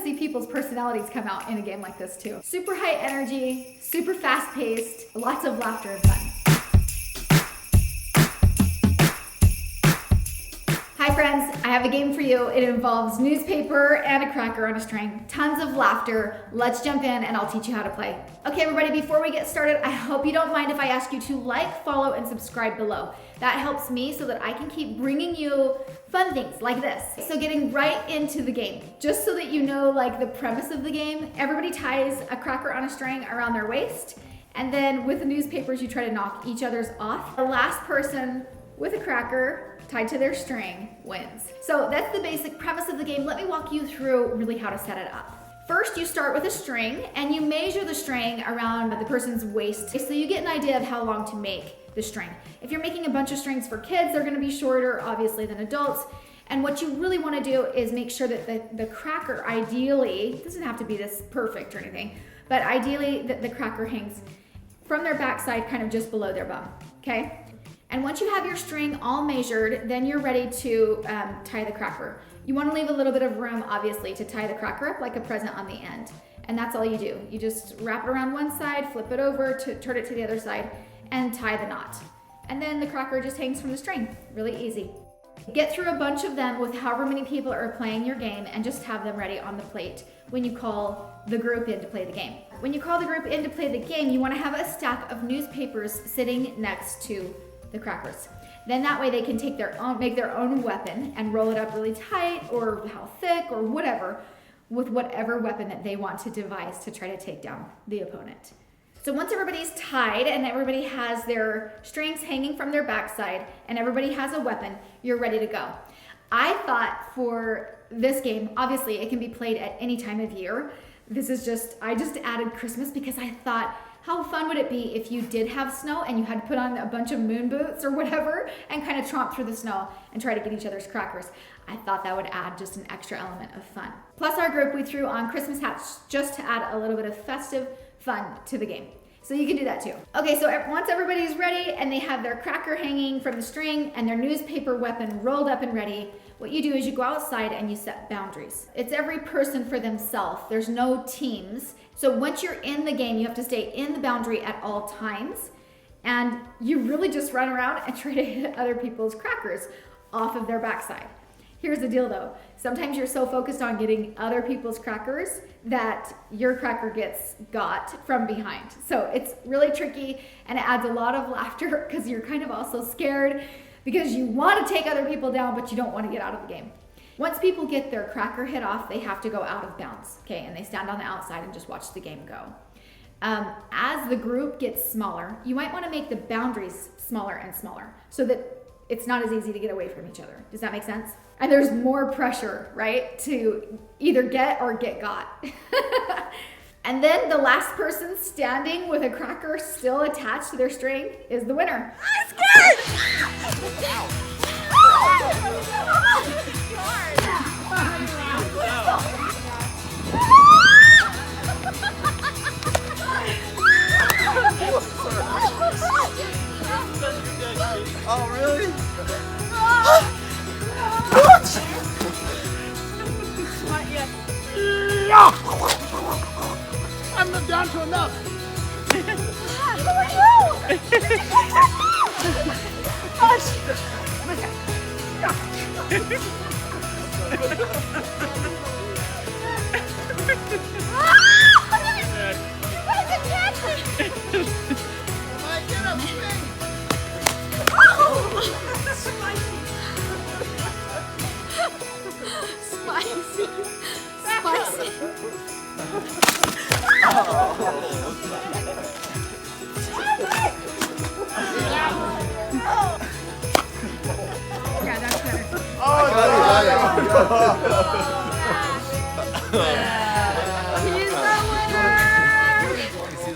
see people's personalities come out in a game like this too. Super high energy, super fast paced, lots of laughter and fun. Hi friends, I have a game for you. It involves newspaper and a cracker on a string. Tons of laughter. Let's jump in and I'll teach you how to play. Okay everybody, before we get started, I hope you don't mind if I ask you to like, follow, and subscribe below. That helps me so that I can keep bringing you fun things like this. So getting right into the game. Just so that you know like the premise of the game, everybody ties a cracker on a string around their waist, and then with the newspapers you try to knock each other's off. The last person with a cracker tied to their string wins. So that's the basic premise of the game. Let me walk you through really how to set it up. First, you start with a string and you measure the string around the person's waist so you get an idea of how long to make the string. If you're making a bunch of strings for kids, they're gonna be shorter, obviously, than adults. And what you really wanna do is make sure that the cracker, ideally, it doesn't have to be this perfect or anything, but ideally the cracker hangs from their backside, kind of just below their bum, okay? And once you have your string all measured, then you're ready to tie the cracker. You want to leave a little bit of room, obviously, to tie the cracker up like a present on the end. And that's all you do. You just wrap it around one side, flip it over, turn it to the other side, and tie the knot. And then the cracker just hangs from the string. Really easy. Get through a bunch of them with however many people are playing your game and just have them ready on the plate when you call the group in to play the game. When you call the group in to play the game, you want to have a stack of newspapers sitting next to the crackers. Then that way they can make their own weapon and roll it up really tight or how thick or whatever with whatever weapon that they want to devise to try to take down the opponent. So once everybody's tied and everybody has their strings hanging from their backside and everybody has a weapon, you're ready to go. I thought for this game, obviously it can be played at any time of year. I just added Christmas because I thought, how fun would it be if you did have snow and you had to put on a bunch of moon boots or whatever and kind of tromp through the snow and try to get each other's crackers. I thought that would add just an extra element of fun. Plus our group, we threw on Christmas hats just to add a little bit of festive fun to the game. So you can do that too. Okay, so once everybody's ready and they have their cracker hanging from the string and their newspaper weapon rolled up and ready, what you do is you go outside and you set boundaries. It's every person for themselves. There's no teams. So once you're in the game, you have to stay in the boundary at all times. And you really just run around and try to hit other people's crackers off of their backside. Here's the deal though. Sometimes you're so focused on getting other people's crackers that your cracker gets got from behind. So it's really tricky and it adds a lot of laughter because you're kind of also scared because you want to take other people down, but you don't want to get out of the game. Once people get their cracker hit off, they have to go out of bounds, okay? And they stand on the outside and just watch the game go. As the group gets smaller, you might want to make the boundaries smaller and smaller so that it's not as easy to get away from each other. Does that make sense? And there's more pressure, right? To either get or get got. And then the last person standing with a cracker still attached to their string is the winner. I'm scared! Oh, really? I'm not down to enough. Who are you? Yeah, that's better. He's the winner!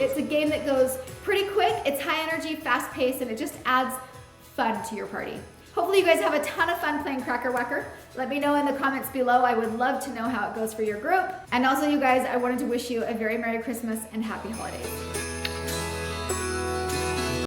It's a game that goes pretty quick, it's high energy, fast paced, and it just adds fun to your party. Hopefully you guys have a ton of fun playing Cracker Wacker. Let me know in the comments below. I would love to know how it goes for your group. And also you guys, I wanted to wish you a very Merry Christmas and Happy Holidays.